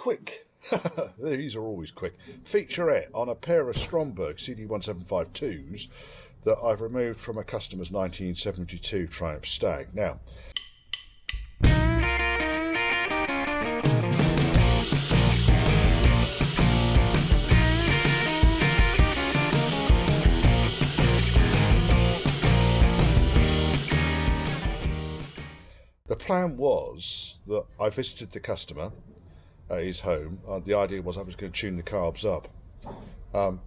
quick, these are always quick, featurette on a pair of Stromberg CD175-2s that I've removed from a customer's 1972 Triumph Stag. Now, the plan was that I visited the customer at his home. The idea was I was going to tune the carbs up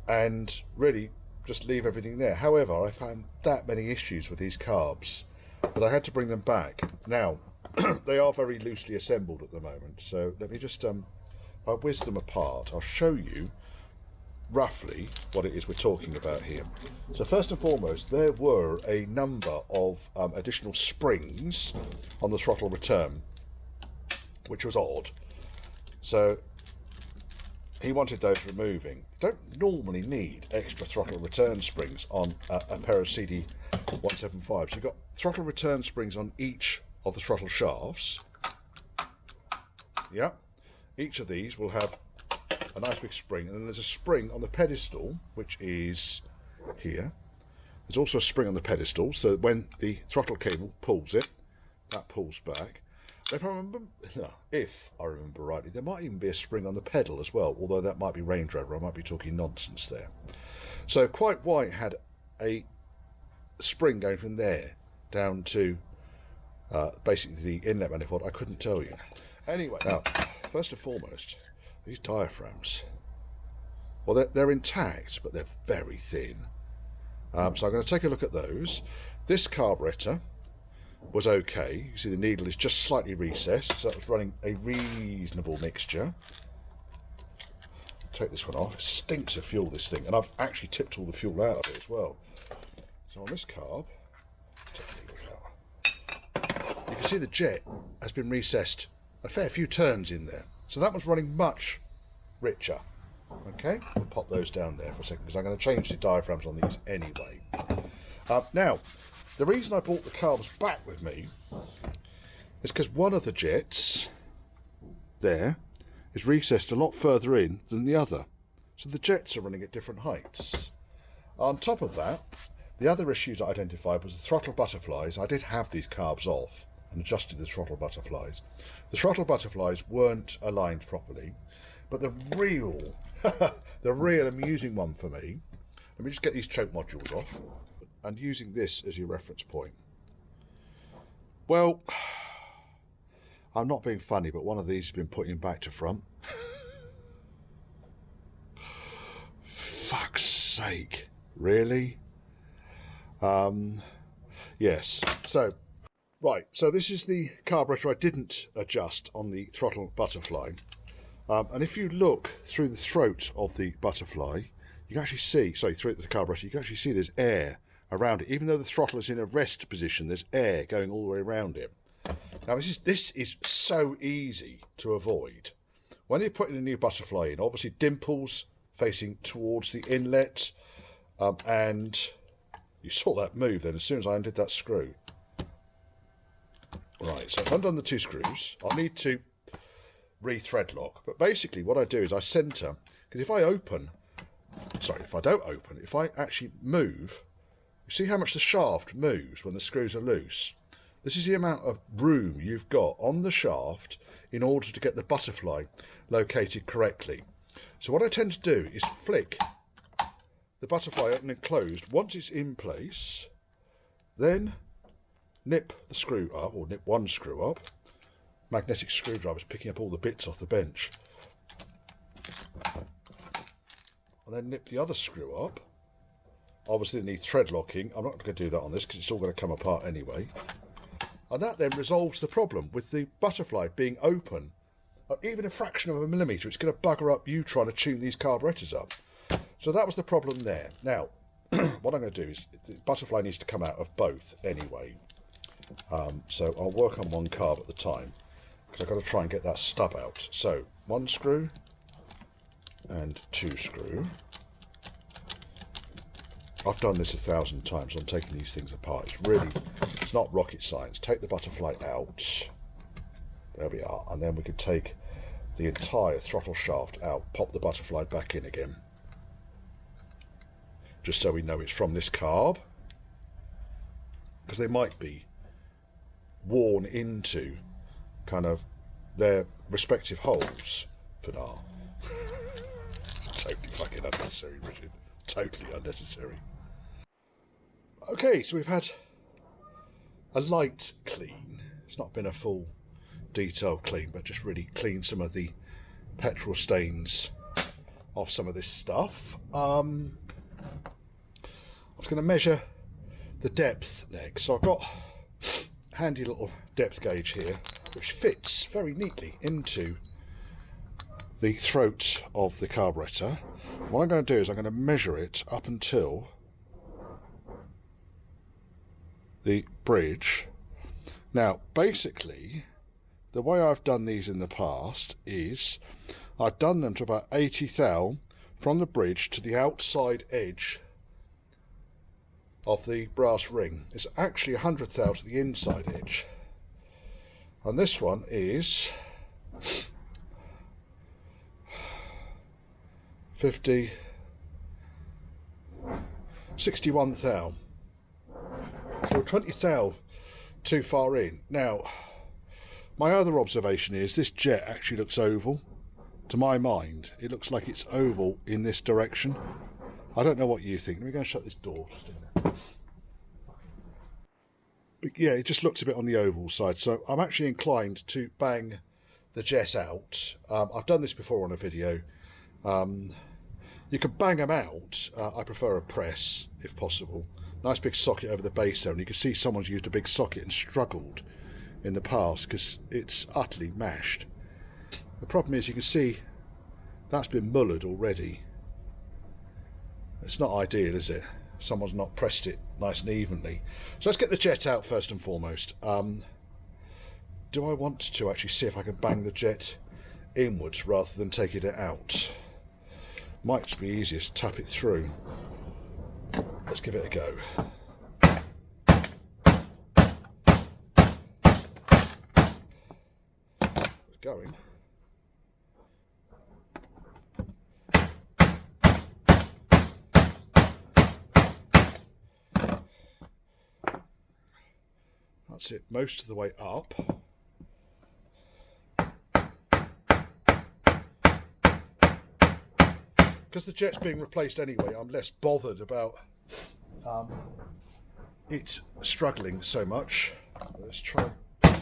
and really just leave everything there. However, I found that many issues with these carbs that I had to bring them back. Now, they are very loosely assembled at the moment, so let me just I'll whiz them apart. I'll show you roughly what it is we're talking about here. So first and foremost, there were a number of additional springs on the throttle return, which was odd. So he wanted those removing. You don't normally need extra throttle return springs on a pair of CD175s. You've got throttle return springs on each of the throttle shafts. Yeah, each of these will have a nice big spring, and then there's a spring on the pedestal, which is here. There's also a spring on the pedestal, so when the throttle cable pulls it, that pulls back. If I remember rightly, there might even be a spring on the pedal as well, although that might be Range Rover. I might be talking nonsense there. So Quite White had a spring going from there down to basically the inlet manifold. I couldn't tell you. Anyway, now, first and foremost, these diaphragms, well, they're intact, but they're very thin. So I'm going to take a look at those. This carburettor was okay. You see the needle is just slightly recessed, so that was running a reasonable mixture. Take this one off. It stinks of fuel, this thing, and I've actually tipped all the fuel out of it as well. So on this carb, take the needle out. You can see the jet has been recessed a fair few turns in there. So that was running much richer. Okay, we'll pop those down there for a second because I'm going to change the diaphragms on these anyway. Now, the reason I brought the carbs back with me is because one of the jets there is recessed a lot further in than the other. So the jets are running at different heights. On top of that, the other issues I identified was the throttle butterflies. I did have these carbs off and adjusted the throttle butterflies. The throttle butterflies weren't aligned properly, but the real amusing one for me, let me just get these choke modules off, and using this as your reference point. Well, I'm not being funny, but one of these has been putting back to front. Fuck's sake, really? Yes, so right, so this is the carburetor I didn't adjust on the throttle butterfly. And if you look through the throat of the butterfly, you can actually see, through the carburetor, you can actually see there's air around it. Even though the throttle is in a rest position, there's air going all the way around it. Now this is so easy to avoid. When you're putting a new butterfly in, obviously dimples facing towards the inlet, and you saw that move then as soon as I undid that screw. Right, so I've undone the two screws. I'll need to re-thread lock, but basically what I do is I center, because if I don't open, if I actually move, you see how much the shaft moves when the screws are loose? This is the amount of room you've got on the shaft in order to get the butterfly located correctly. So what I tend to do is flick the butterfly open and closed. Once it's in place, then nip the screw up, or nip one screw up. Magnetic screwdriver's picking up all the bits off the bench. And then nip the other screw up. Obviously they need thread locking. I'm not going to do that on this because it's all going to come apart anyway. And that then resolves the problem with the butterfly being open. Even a fraction of a millimetre, it's going to bugger up you trying to tune these carburetors up. So that was the problem there. Now, what I'm going to do is, the butterfly needs to come out of both anyway. So I'll work on one carb at the time, because I've got to try and get that stub out. So, one screw, and two screw. I've done this 1,000 times on taking these things apart. It's not rocket science. Take the butterfly out. There we are. And then we could take the entire throttle shaft out, pop the butterfly back in again, just so we know it's from this carb, because they might be worn into kind of their respective holes for now. Totally fucking unnecessary, Richard. Totally unnecessary. Okay, so we've had a light clean. It's not been a full detailed clean, but just really clean some of the petrol stains off some of this stuff. I was going to measure the depth next, so I've got a handy little depth gauge here which fits very neatly into the throat of the carburetor. What I'm going to do is I'm going to measure it up until the bridge. Now basically the way I've done these in the past is I've done them to about 80 thou from the bridge to the outside edge of the brass ring. It's actually 100 thou to the inside edge, and this one is 61 thou, so 20 thou too far in. Now my other observation is this jet actually looks oval. To my mind it looks like it's oval in this direction. I don't know what you think. Let me go and shut this door just in there. But yeah, it just looks a bit on the oval side, so I'm actually inclined to bang the jet out. I've done this before on a video. You can bang them out. I prefer a press if possible. Nice big socket over the base there, and you can see someone's used a big socket and struggled in the past because it's utterly mashed. The problem is you can see that's been mullered already. It's not ideal, is it? Someone's not pressed it nice and evenly. So let's get the jet out first and foremost. Do I want to actually see if I can bang the jet inwards rather than taking it out? Might just be easier to tap it through. Let's give it a go. It's going. That's it, most of the way up. Because the jet's being replaced anyway, I'm less bothered about it struggling so much. Let's try. There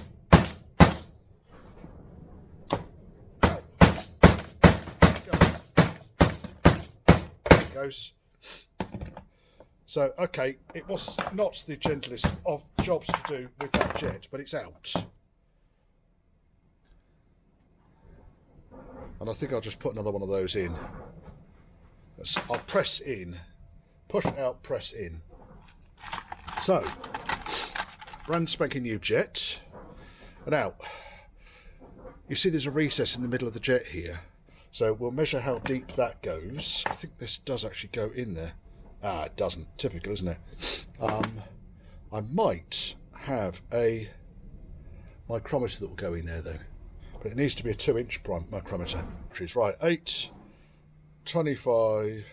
it goes. So, okay, it was not the gentlest of jobs to do with that jet, but it's out. And I think I'll just put another one of those in. I'll press in, push out, press in. So, brand spanking new jet. Now, you see there's a recess in the middle of the jet here. So we'll measure how deep that goes. I think this does actually go in there. Ah, it doesn't. Typical, isn't it? I might have a micrometer that will go in there though, but it needs to be a 2-inch micrometer. Right, 8, 25.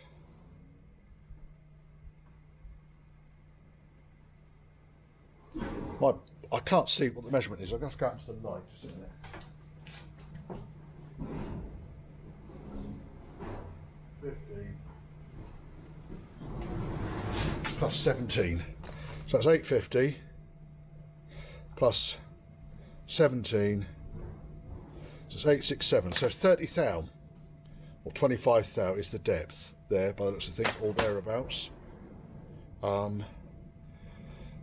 I can't see what the measurement is. I'm going to have to go out into the light just in there. 15. Plus 17, so that's 850 plus 17, so it's 867, so 30 thou or 25 thou is the depth there by the looks of things, or thereabouts.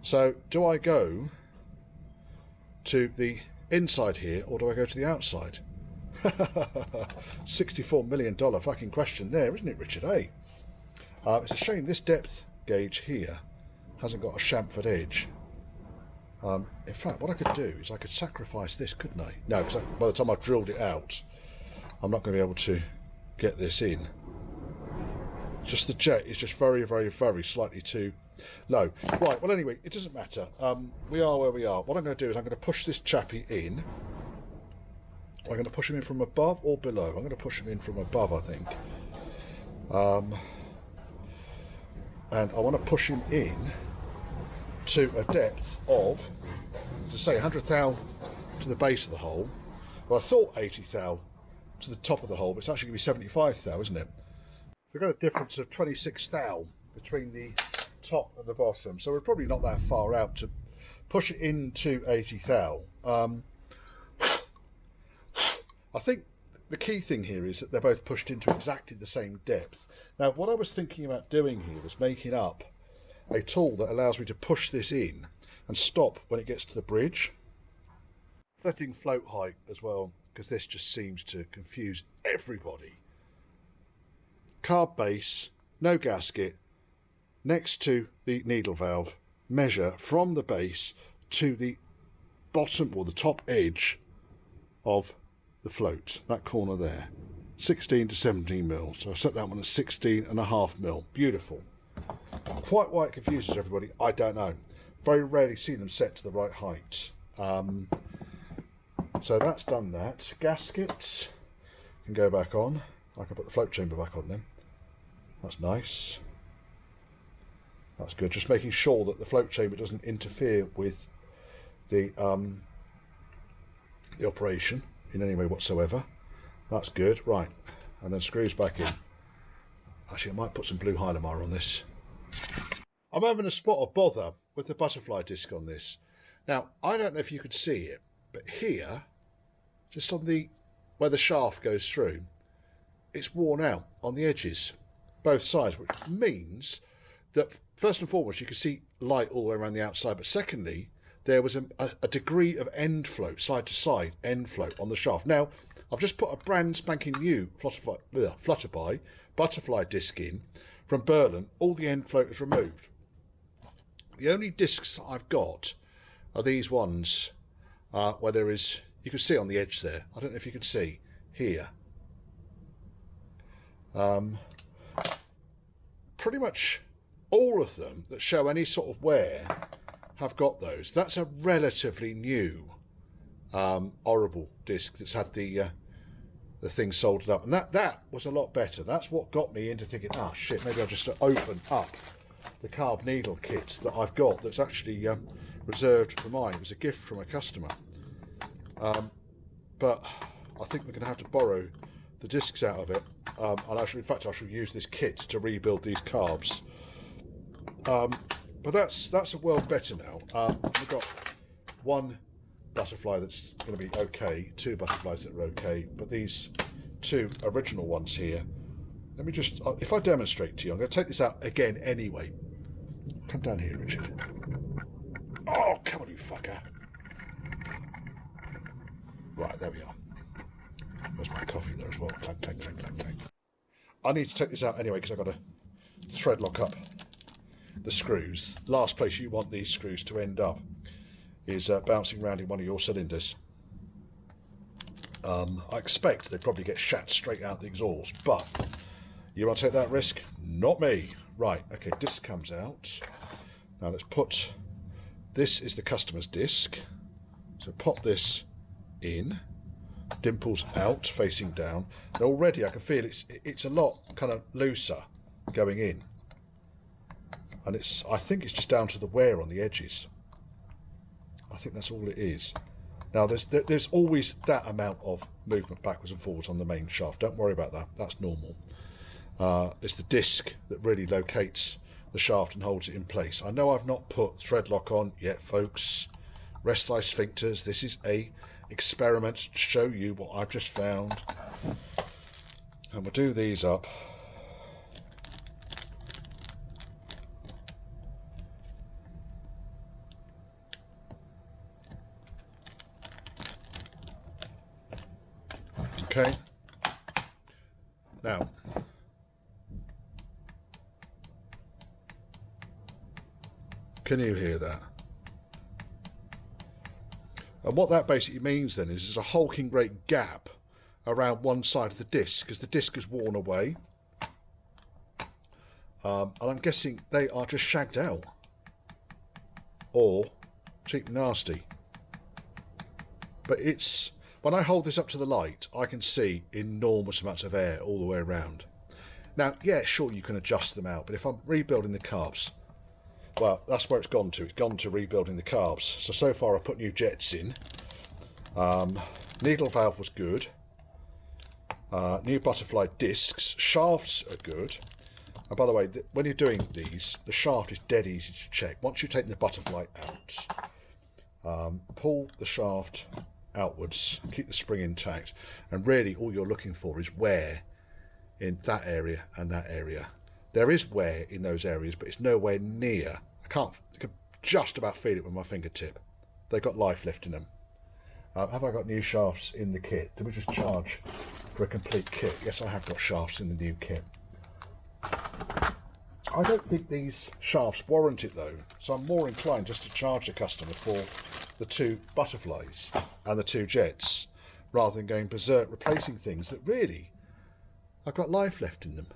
So do I go to the inside here or do I go to the outside? $64 million fucking question there, isn't it, Richard? Hey, it's a shame this depth gauge here hasn't got a chamfered edge. In fact, what I could do is I could sacrifice this, couldn't I? No, because by the time I've drilled it out, I'm not going to be able to get this in. Just the jet is just very, very, very slightly too low. Right, well anyway, it doesn't matter. We are where we are. What I'm going to do is I'm going to push this chappy in I'm going to push them in from above or below. I'm going to push them in from above, I think. And I want to push him in to a depth of, to say 100 thou to the base of the hole. Well, I thought 80 thou to the top of the hole, but it's actually going to be 75 thou, isn't it? We've got a difference of 26 thou between the top and the bottom, so we're probably not that far out to push it into 80 thou. I think the key thing here is that they're both pushed into exactly the same depth. Now, what I was thinking about doing here was making up a tool that allows me to push this in and stop when it gets to the bridge. Setting float height as well, because this just seems to confuse everybody. Carb base, no gasket, next to the needle valve, measure from the base to the bottom or the top edge of the float, that corner there, 16 to 17 mil. So I set that one at 16.5 mil. Beautiful. Quite why it confuses everybody, I don't know. Very rarely see them set to the right height. So that's done that. Gaskets can go back on. I can put the float chamber back on them. That's nice. That's good. Just making sure that the float chamber doesn't interfere with the operation in any way whatsoever. That's good. Right, and then screws back in. Actually, I might put some blue Hylamar on this. I'm having a spot of bother with the butterfly disc on this. Now, I don't know if you could see it, but here, just on the where the shaft goes through, it's worn out on the edges, both sides, which means that first and foremost you can see light all the way around the outside, but secondly there was a degree of end float, side to side end float on the shaft. Now I've just put a brand spanking new Flutterby butterfly disc in from Berlin. All the end float is removed. The only discs I've got are these ones where there is, you can see on the edge there, I don't know if you can see here, pretty much all of them that show any sort of wear have got those. That's a relatively new horrible disc that's had the thing soldered up, and that was a lot better. That's what got me into thinking, ah shit, maybe I'll just open up the carb needle kit that I've got that's actually reserved for mine. It was a gift from a customer, but I think we're going to have to borrow the discs out of it, and in fact I shall use this kit to rebuild these carbs. But that's a world better now. We've got one butterfly that's going to be okay, two butterflies that are okay, but these two original ones here, let me just, if I demonstrate to you, I'm going to take this out again anyway. Come down here, Richard. Oh, come on, you fucker. Right, there we are. There's my coffee there as well. Clank, clank, clank, clank, clank. I need to take this out anyway because I've got to thread lock up the screws. Last place you want these screws to end up is bouncing around in one of your cylinders. I expect they probably get shat straight out the exhaust, but you want to take that risk? Not me. Right, okay, disc comes out. Now let's put, this is the customer's disc, so pop this in, dimples out, facing down, and already I can feel it's a lot kind of looser going in, and I think it's just down to the wear on the edges. I think that's all it is. Now there's always that amount of movement backwards and forwards on the main shaft. Don't worry about that, that's normal. It's the disc that really locates the shaft and holds it in place. I know I've not put thread lock on yet, folks. Rest thy sphincters. This is a experiment to show you what I've just found. And we'll do these up. Okay. Now, can you hear that? And what that basically means then is there's a hulking great gap around one side of the disc because the disc is worn away. And I'm guessing they are just shagged out or cheap nasty. But it's, when I hold this up to the light, I can see enormous amounts of air all the way around. Now, yeah, sure, you can adjust them out, but if I'm rebuilding the carbs, well, that's where it's gone to. It's gone to rebuilding the carbs. So far I put new jets in. Needle valve was good. New butterfly discs. Shafts are good. And by the way, when you're doing these, the shaft is dead easy to check. Once you've taken the butterfly out, pull the shaft outwards, keep the spring intact, and really all you're looking for is wear in that area and that area. There is wear in those areas, but it's nowhere near. I can just about feel it with my fingertip. They've got life left in them. Have I got new shafts in the kit? Did we just charge for a complete kit? Yes, I have got shafts in the new kit. I don't think these shafts warrant it though, so I'm more inclined just to charge the customer for the 2 butterflies and the 2 jets, rather than going berserk replacing things that really I've got life left in them.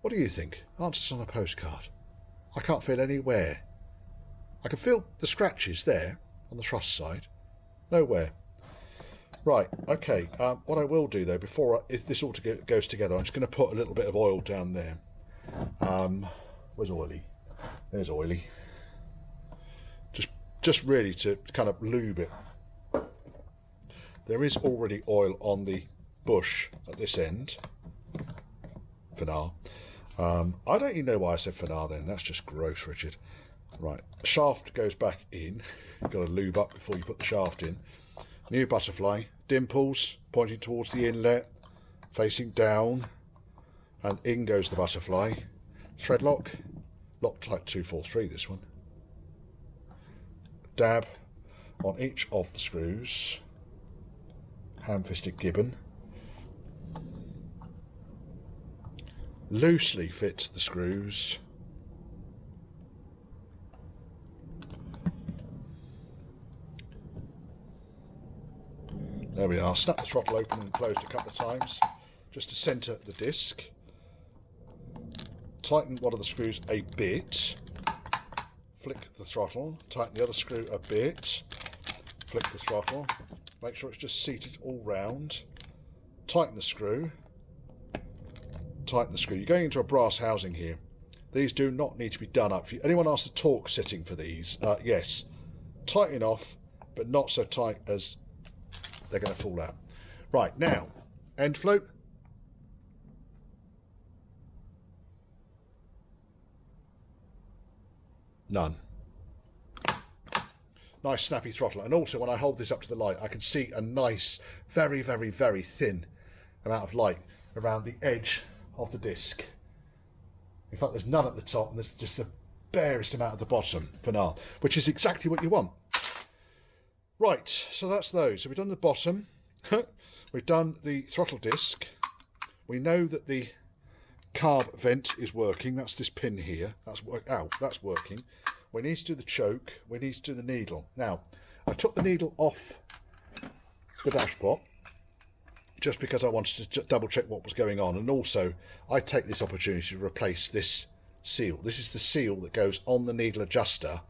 What do you think? Answers on a postcard. I can't feel any wear. I can feel the scratches there on the truss side. No wear. Right, okay, what I will do though, before if this all goes together, I'm just going to put a little bit of oil down there. Where's Oily? There's Oily. Just really to kind of lube it. There is already oil on the bush at this end, for now. I don't even know why I said for now then, that's just gross, Richard. Right, shaft goes back in. You've got to lube up before you put the shaft in. New butterfly, dimples pointing towards the inlet, facing down, and in goes the butterfly. Thread lock, Loctite 243 this one. Dab on each of the screws, ham-fisted gibbon. Loosely fit the screws. There we are. Snap the throttle open and closed a couple of times just to centre the disc. Tighten one of the screws a bit. Flick the throttle. Tighten the other screw a bit. Flick the throttle. Make sure it's just seated all round. Tighten the screw. Tighten the screw. You're going into a brass housing here. These do not need to be done up. If anyone asks the torque setting for these, yes. Tight enough, but not so tight as they're going to fall out. Right, now, end float. None. Nice snappy throttle. And also when I hold this up to the light, I can see a nice, very, very, very thin amount of light around the edge of the disc. In fact, there's none at the top and there's just the barest amount at the bottom for now, which is exactly what you want. Right, so that's those. So we've done the bottom, we've done the throttle disc, we know that the carb vent is working, that's this pin here, that's working. We need to do the choke, we need to do the needle. Now, I took the needle off the dashpot just because I wanted to double check what was going on, and also I take this opportunity to replace this seal. This is the seal that goes on the needle adjuster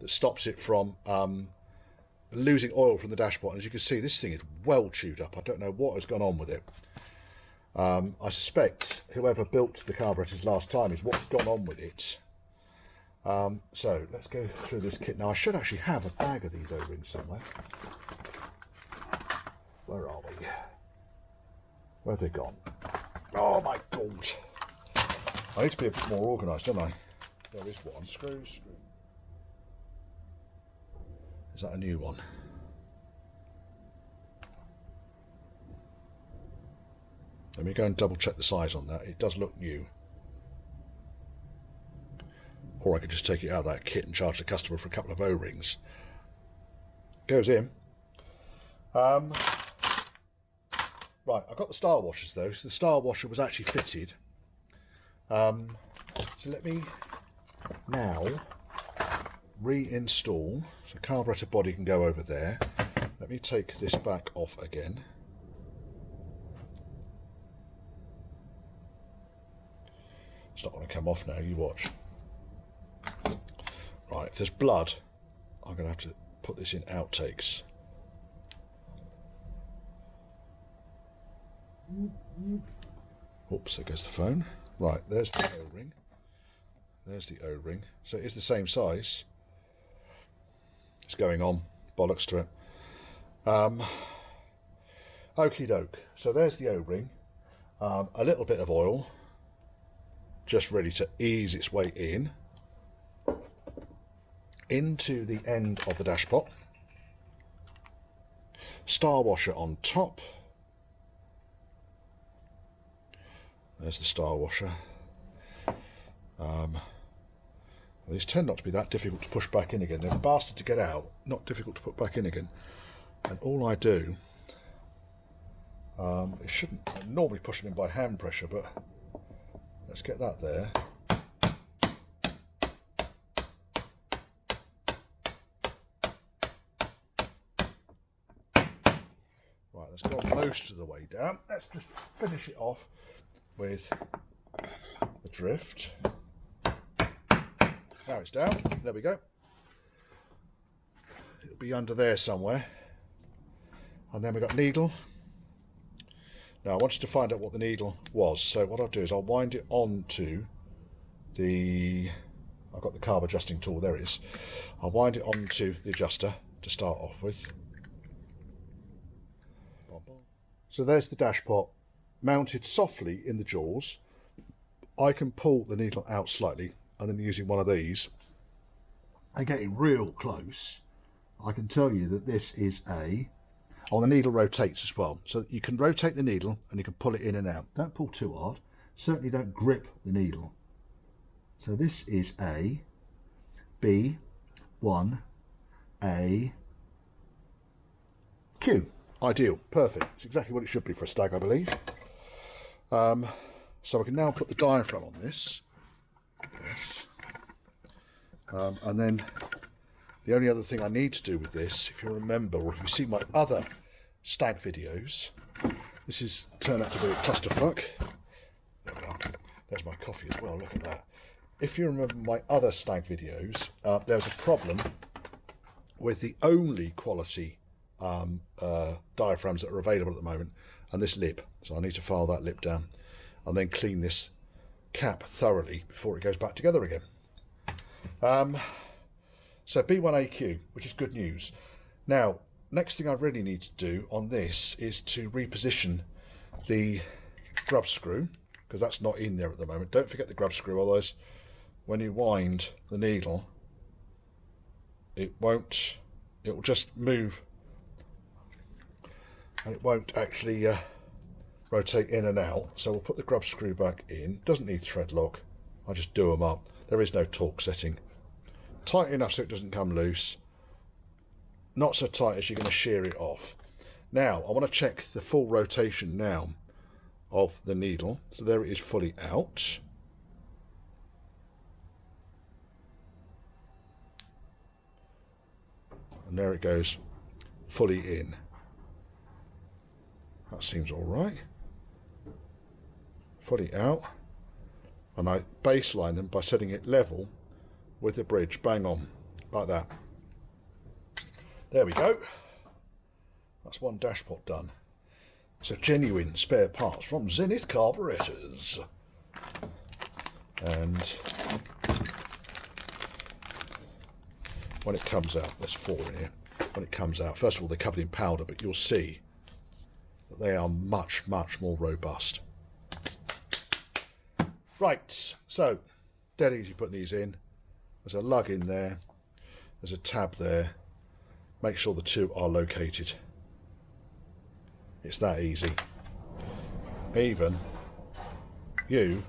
that stops it from losing oil from the dashpot. And as you can see, this thing is well chewed up. I don't know what has gone on with it. I suspect whoever built the carburetors last time is what's gone on with it. So let's go through this kit. Now I should actually have a bag of these over in somewhere. Where are we? Where have they gone? Oh my god! I need to be a bit more organised, don't I? There is one. Screw. Is that a new one? Let me go and double check the size on that. It does look new. Or I could just take it out of that kit and charge the customer for a couple of O-rings. Goes in. Right, I've got the star washers though. So the star washer was actually fitted. So let me now reinstall. So carburetor body can go over there. Let me take this back off again. It's not going to come off now, you watch. Right, if there's blood, I'm going to have to put this in outtakes. Oops, there goes the phone. Right, there's the O-ring. There's the O-ring. So it is the same size. It's going on. Bollocks to it. Okie doke. So there's the O-ring. A little bit of oil. Just ready to ease its way in. Into the end of the dashpot. Star washer on top. There's the star washer. These tend not to be that difficult to push back in again. They're bastard to get out, not difficult to put back in again. And all I do, it shouldn't, I normally push them in by hand pressure, but let's get that there. Right, that's gone most of the way down. Let's just finish it off with the drift. Now it's down. There we go. It'll be under there somewhere. And then we've got needle. Now I wanted to find out what the needle was. So what I'll do is I'll wind it onto the... I've got the carb adjusting tool. There it is. I'll wind it onto the adjuster to start off with. So there's the dashpot mounted softly in the jaws. I can pull the needle out slightly, and then using one of these and getting real close, I can tell you that this is a... Oh, the needle rotates as well, so you can rotate the needle and you can pull it in and out. Don't pull too hard, certainly don't grip the needle. So this is a B1 A Q. Ideal, perfect. It's exactly what it should be for a stag, I believe. So I can now put the diaphragm on this. Yes. And then the only other thing I need to do with this, if you remember, or if you see my other stag videos, this is turned out to be a clusterfuck. There we are. There's my coffee as well, look at that. If you remember my other stag videos, there's a problem with the only quality diaphragms that are available at the moment, and this lip. So I need to file that lip down and then clean this cap thoroughly before it goes back together again. So B1AQ, which is good news. Now, next thing I really need to do on this is to reposition the grub screw, because that's not in there at the moment. Don't forget the grub screw, otherwise when you wind the needle, it will just move, and it won't actually rotate in and out. So we'll put the grub screw back in. Doesn't need thread lock. I just do them up. There is no torque setting. Tight enough so it doesn't come loose. Not so tight as you're going to shear it off. Now I want to check the full rotation now of the needle. So there it is, fully out. And there it goes, fully in. That seems all right. Fully out. And I baseline them by setting it level with the bridge, bang on, like that. There we go. That's one dashpot done. So genuine spare parts from Zenith Carburetors. And when it comes out, there's 4 in here. When it comes out, first of all, they're covered in powder, but you'll see that they are much, much more robust. Right, so dead easy putting these in. There's a lug in there, there's a tab there. Make sure the two are located. It's that easy. Even you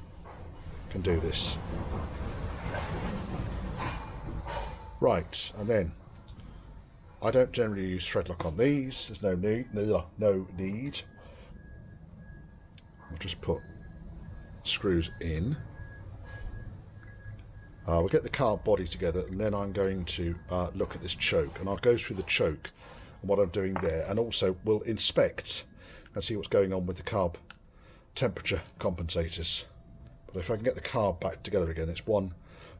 can do this. Right, and then I don't generally use thread lock on these. There's no need. I'll just put screws in. We'll get the carb body together, and then I'm going to look at this choke, and I'll go through the choke and what I'm doing there, and also we'll inspect and see what's going on with the carb temperature compensators. But if I can get the carb back together again, it's one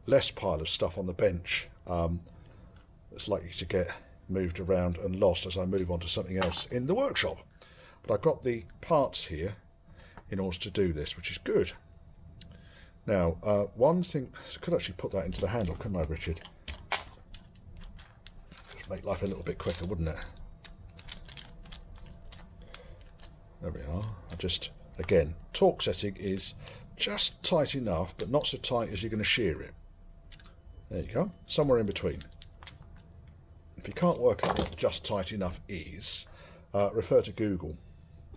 less pile of stuff on the bench that's likely to get moved around and lost as I move on to something else in the workshop. But I've got the parts here in order to do this, which is good. Now, one thing, I could actually put that into the handle, couldn't I, Richard? Just make life a little bit quicker, wouldn't it? There we are. I just, again, torque setting is just tight enough, but not so tight as you're going to shear it. There you go, somewhere in between. If you can't work out what just tight enough is, refer to Google.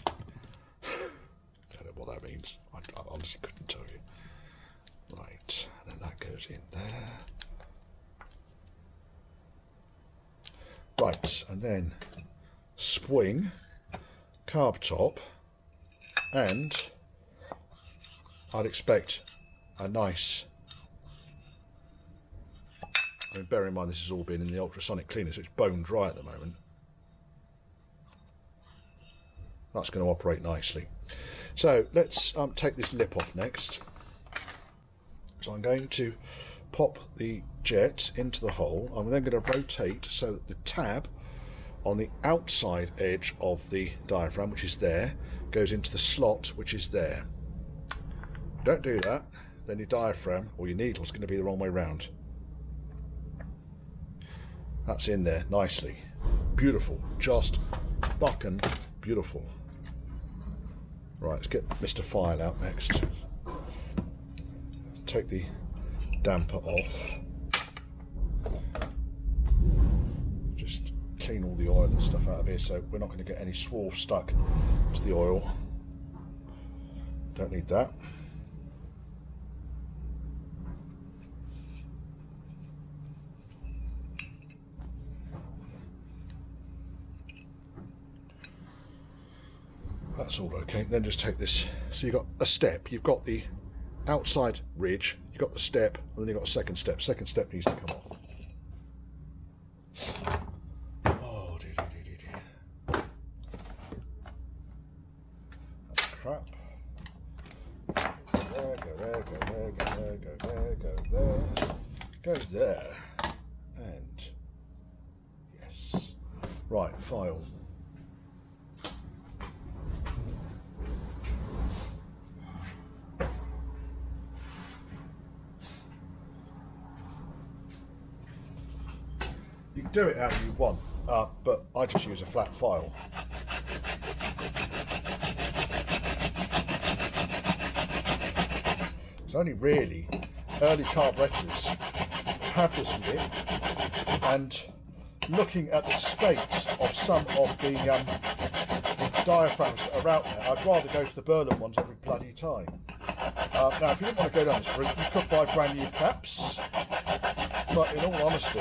Don't know what that means. I honestly couldn't tell you. Right, and then that goes in there. Right, and then swing, carb top, and I'd expect a nice, I mean, bear in mind this has all been in the ultrasonic cleaner, so it's bone dry at the moment. That's going to operate nicely. So let's take this lip off next. So I'm going to pop the jet into the hole. I'm then going to rotate so that the tab on the outside edge of the diaphragm, which is there, goes into the slot which is there. Don't do that, then your diaphragm or your needle is going to be the wrong way round. That's in there nicely. Beautiful, just bucking beautiful. Right, let's get Mr. File out next. Take the damper off. Just clean all the oil and stuff out of here so we're not going to get any swarf stuck to the oil. Don't need that. That's all okay. Then just take this. So you've got a step, you've got the outside ridge, you've got the step, and then you've got a second step. Second step needs to come off. Oh, dear. That's crap. Go there. Goes there. And yes. Right, file. You can do it how you want, but I just use a flat file. It's only really early carburetors have this bit, and looking at the state of some of the diaphragms that are out there, I'd rather go to the Berlin ones every bloody time. Now, if you didn't want to go down this route, you could buy brand new caps, but in all honesty,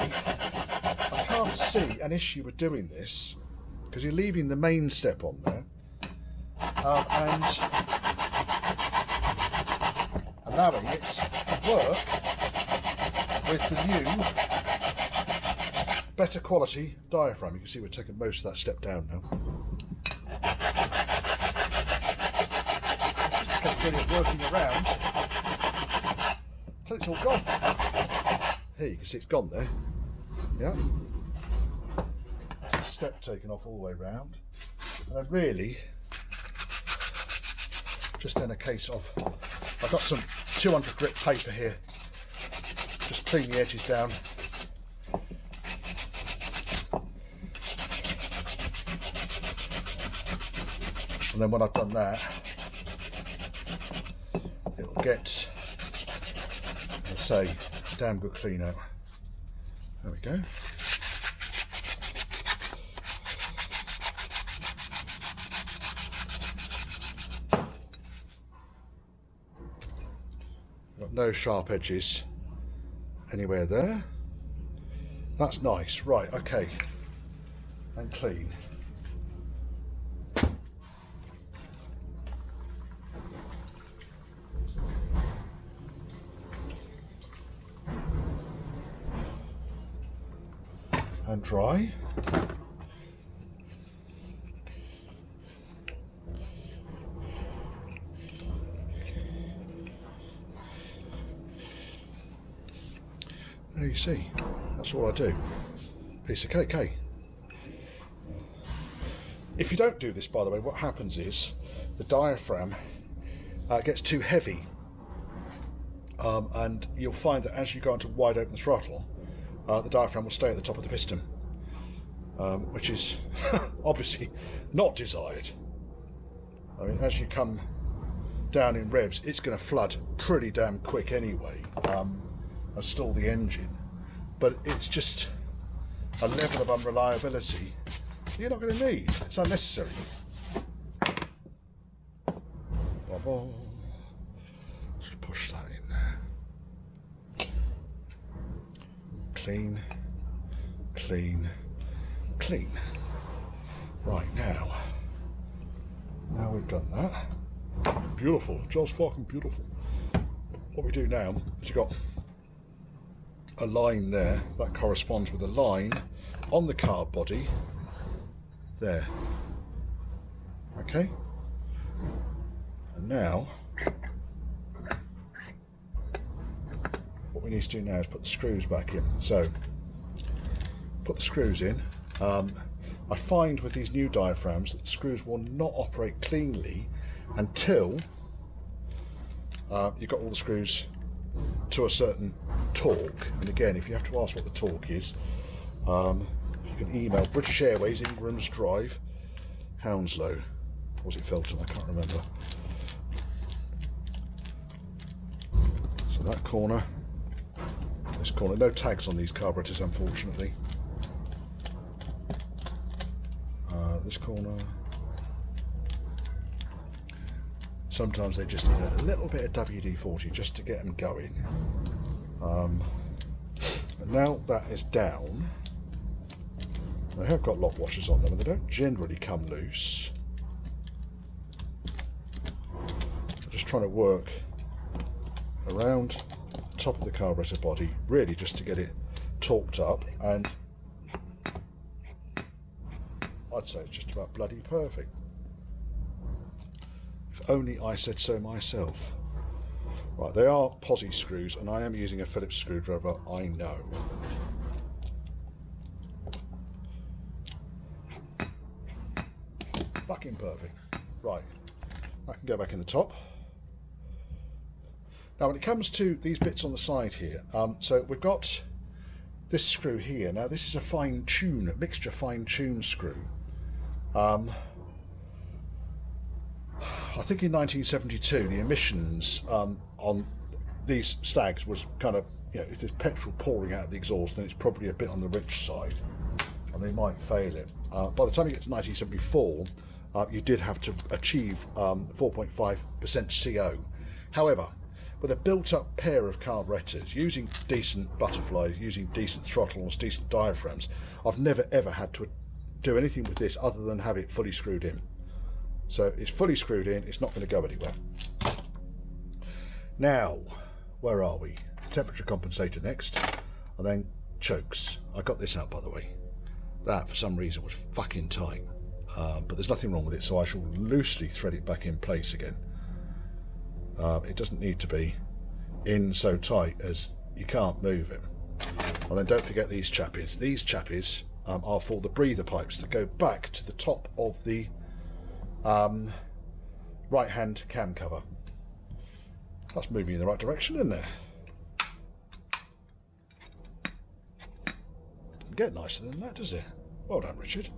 I can't see an issue with doing this because you're leaving the main step on there and allowing it to work with the new better quality diaphragm. You can see we're taking most of that step down now. Just getting it working around until it's all gone. Here you can see it's gone there. Yeah. That's a step taken off all the way round. And then really, just then a case of, I've got some 200 grit paper here. Just clean the edges down. And then when I've done that, it'll get, let's say, damn good clean out. There we go. Got no sharp edges anywhere there. That's nice. Right, okay. And clean. And dry. There you see, that's all I do. Piece of cake, hey? If you don't do this, by the way, what happens is the diaphragm gets too heavy, and you'll find that as you go into wide open throttle, the diaphragm will stay at the top of the piston, which is obviously not desired. I mean, as you come down in revs, it's going to flood pretty damn quick anyway, and stall the engine. But it's just a level of unreliability you're not going to need. It's unnecessary. Just push that in there. Clean, clean, clean. Right, now we've done that. Beautiful, just fucking beautiful. What we do now is you've got a line there that corresponds with a line on the carb body there. Okay, and now what we need to do now is put the screws back in. So put the screws in. I find with these new diaphragms that the screws will not operate cleanly until you've got all the screws to a certain torque. And again, if you have to ask what the torque is, you can email British Airways, Ingram's Drive, Hounslow, or was it Felton? I can't remember. So that corner, this corner, no tags on these carburetors unfortunately. This corner, sometimes they just need a little bit of WD-40 just to get them going. But now that is down, they have got lock washers on them and they don't generally come loose. I'm just trying to work around the top of the carburetor body, really just to get it torqued up, and I'd say it's just about bloody perfect. If only I said so myself. Right, they are posi screws, and I am using a Phillips screwdriver, I know. Fucking perfect. Right, I can go back in the top. Now when it comes to these bits on the side here, so we've got this screw here. Now this is a fine-tune, mixture fine-tune screw. I think in 1972 the emissions on these Stags was kind of, you know, if there's petrol pouring out of the exhaust, then it's probably a bit on the rich side and they might fail it. By the time you get to 1974, you did have to achieve 4.5% CO. However, with a built-up pair of carburetors, using decent butterflies, using decent throttles, decent diaphragms, I've never ever had to do anything with this other than have it fully screwed in. So it's fully screwed in, it's not going to go anywhere. Now, where are we? Temperature compensator next, and then chokes. I got this out, by the way. That, for some reason, was fucking tight. But there's nothing wrong with it, so I shall loosely thread it back in place again. It doesn't need to be in so tight as you can't move it. And then don't forget these chappies. These chappies are for the breather pipes that go back to the top of the right hand cam cover. That's moving in the right direction, isn't it? Doesn't get nicer than that, does it? Well done, Richard.